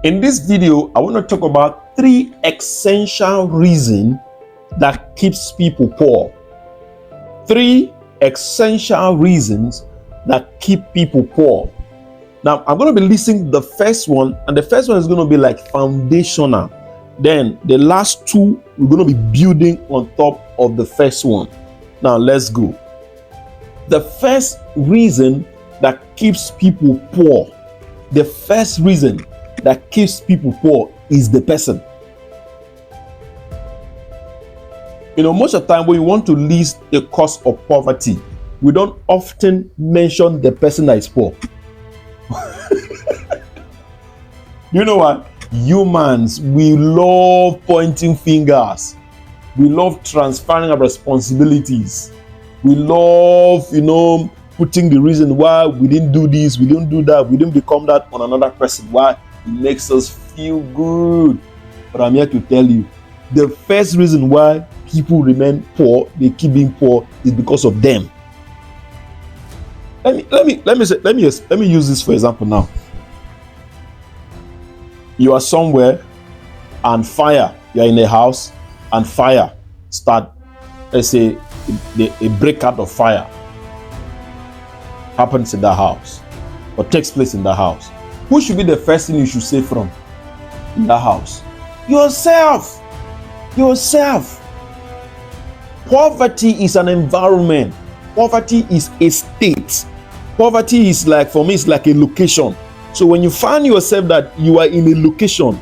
In this video, I want to talk about 3 essential reasons that keeps people poor. 3 essential reasons that keep people poor. Now, I'm going to be listing the first one, and the first one is going to be like foundational. Then the last 2, we're going to be building on top of the first one. Now, let's go. The first reason that keeps people poor, the first reason that keeps people poor is the person. Most of the time when we want to list the cause of poverty, we don't often mention the person that is poor. You know what? Humans, we love pointing fingers. We love transferring our responsibilities. We love, putting the reason why we didn't do this, we didn't do that, we didn't become that on another person. Why? It makes us feel good. But I'm here to tell you, the first reason why people remain poor, they keep being poor, is because of them. Let me use this for example now. You are somewhere and fire, you're in a house and fire start, let's say a breakout of fire happens in the house or takes place in the house. Who should be the first thing you should save from in the house? Yourself. Poverty is an environment. Poverty is a state. Poverty is like, for me, it's like a location. So when you find yourself that you are in a location,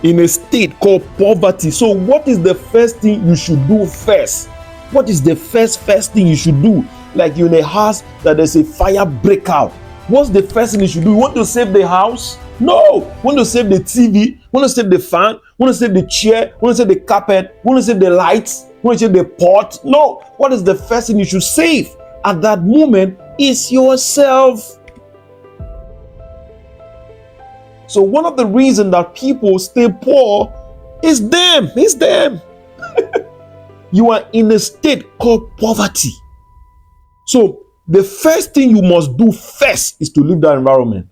in a state called poverty, so what is the first thing you should do first? What is the first thing you should do? Like you're in a house that there's a fire breakout. What's the first thing you should do? You want to save the house? No. You want to save the TV? You want to save the fan? You want to save the chair? You want to save the carpet? You want to save the lights? You want to save the pot? No. What is the first thing you should save at that moment is yourself. So one of the reasons that people stay poor is them. It's them. You are in a state called poverty. So the first thing you must do first is to leave that environment.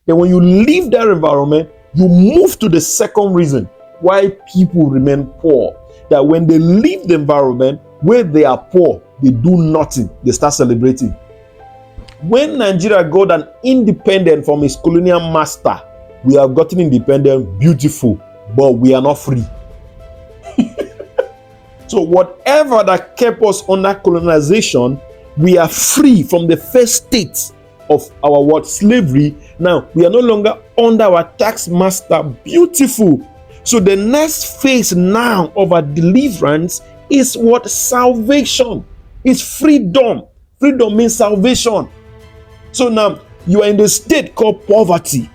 Then when you leave that environment, you move to the second reason why people remain poor. That when they leave the environment where they are poor, they do nothing. They start celebrating. When Nigeria got an independent from its colonial master, we have gotten independent, beautiful, but we are not free. So whatever that kept us under colonization, we are free from the first state of our slavery. Now we are no longer under our tax master. Beautiful. So the next phase now of our deliverance is what? Salvation. It's freedom. Freedom means salvation. So now you are in the state called poverty.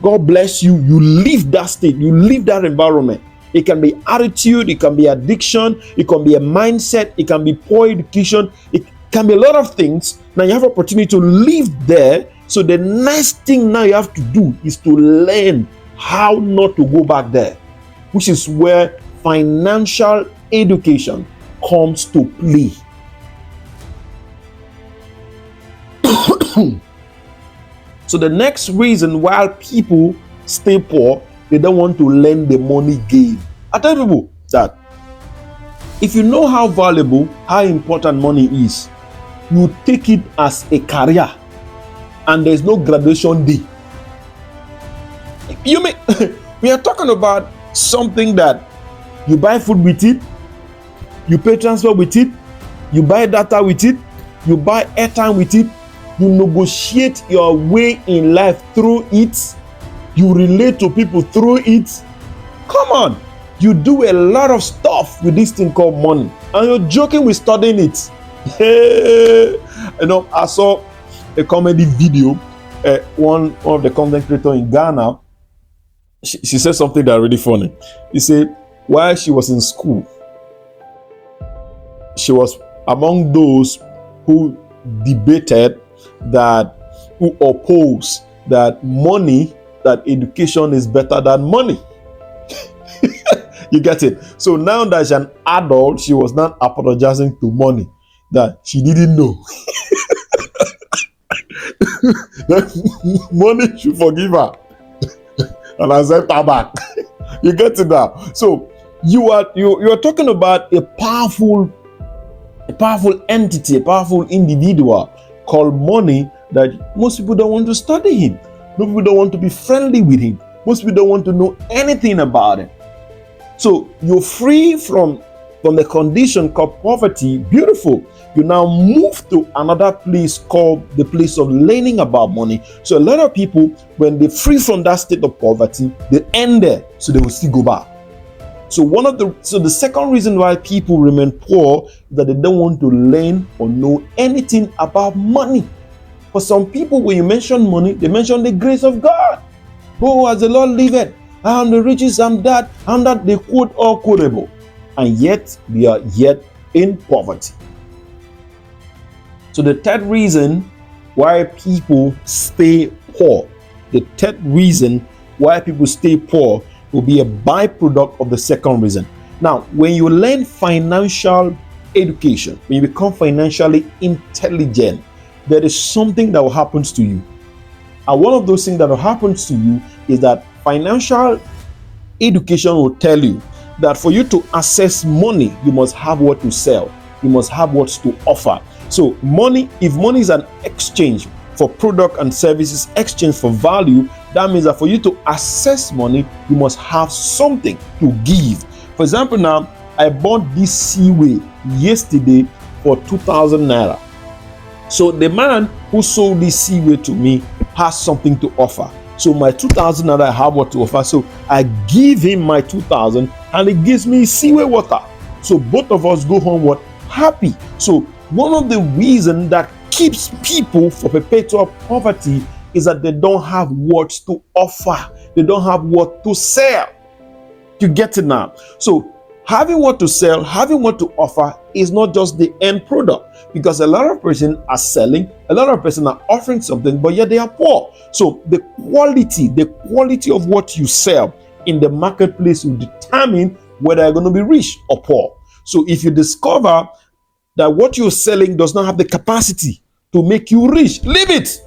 God bless you. You leave that state. You leave that environment. It can be attitude. It can be addiction. It can be a mindset. It can be poor education. It can be a lot of things. Now you have opportunity to live there. So the next thing now you have to do is to learn how not to go back there, which is where financial education comes to play. So the next reason why people stay poor, they don't want to learn the money game. I tell people that if you know how valuable, how important money is, you take it as a career and there's no graduation day. We are talking about something that you buy food with it, you pay transfer with it, you buy data with it, you buy airtime with it, you negotiate your way in life through it, you relate to people through it. Come on, you do a lot of stuff with this thing called money, and you're joking with studying it. I saw a comedy video. One of the content creators in Ghana, she said something that really funny. He said while she was in school, she was among those who debated who oppose that education is better than money. You get it? So now that she's an adult, she was not apologizing to money that she didn't know. Money should forgive her. and accept her back. You get it now. So you're talking about a powerful entity, a powerful individual called money, that most people don't want to study him. Most people don't want to be friendly with him. Most people don't want to know anything about him. So you're free from the condition called poverty. Beautiful. You now move to another place called the place of learning about money. So a lot of people, when they free from that state of poverty, they end there, so they will still go back. So the second reason why people remain poor is that they don't want to learn or know anything about money. For some people, when you mention money, they mention the grace of God. Oh, as the Lord liveth, I am the richest, I'm that, they quote all quotable. And yet, they are yet in poverty. So the third reason why people stay poor, will be a byproduct of the second reason. Now, when you learn financial education, when you become financially intelligent, there is something that will happen to you. And one of those things that will happen to you is that financial education will tell you that for you to access money, you must have what to sell. You must have what to offer. So if money is an exchange for product and services, exchange for value, that means that for you to access money, you must have something to give. For example, now, I bought this Seaway yesterday for 2,000 naira. So the man who sold this Seaway to me has something to offer. So my 2,000 naira, I have what to offer. So I give him my 2,000 and he gives me Seaway water. So both of us go home happy. So one of the reasons that keeps people for perpetual poverty is that they don't have what to offer. They don't have what to sell. You get it now? So having what to sell, having what to offer is not just the end product, because a lot of persons are selling, a lot of persons are offering something, but yet they are poor. So the quality of what you sell in the marketplace will determine whether you're going to be rich or poor. So if you discover that what you're selling does not have the capacity to make you rich, leave it.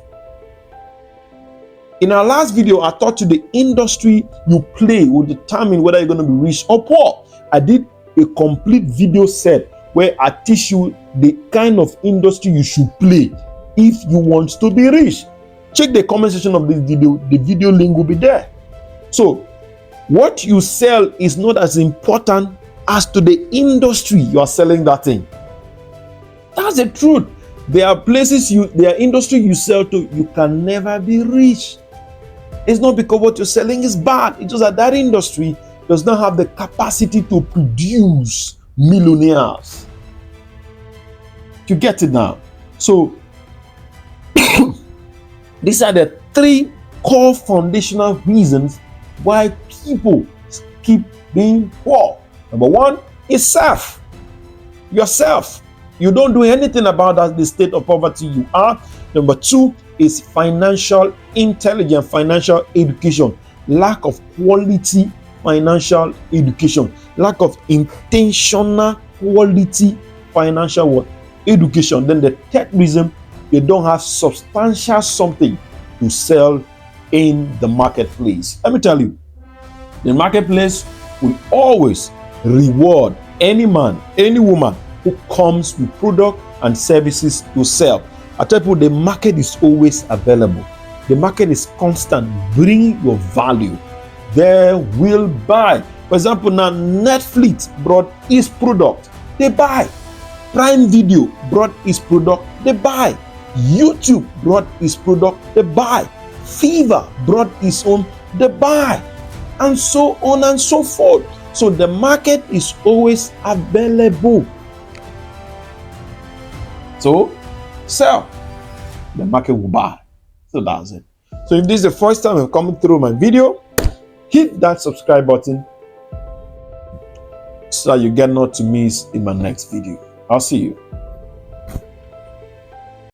In our last video, I taught you the industry you play will determine whether you're going to be rich or poor. I did a complete video set where I teach you the kind of industry you should play if you want to be rich. Check the comment section of this video. The video link will be there. So what you sell is not as important as to the industry you are selling that thing. That's the truth. There are industry you sell to, you can never be rich. It's not because what you're selling is bad. It's just that industry does not have the capacity to produce millionaires. You get it now? So these are the three core foundational reasons why people keep being poor. Number one is self. Yourself. You don't do anything about that, the state of poverty you are. Number two is financial intelligence, financial education. Lack of quality financial education. Lack of intentional quality financial education. Then the third reason, they don't have substantial something to sell in the marketplace. Let me tell you, the marketplace will always reward any man, any woman who comes with product and services to sell. I tell people the market is always available. The market is constant. Bring your value. They will buy. For example, now Netflix brought its product. They buy. Prime Video brought its product. They buy. YouTube brought its product. They buy. Fever brought its own. They buy. And so on and so forth. So the market is always available. So sell, the market will buy. So that's it. So if this is the first time you're coming through my video, hit that subscribe button so that you get not to miss in my next video. I'll see you.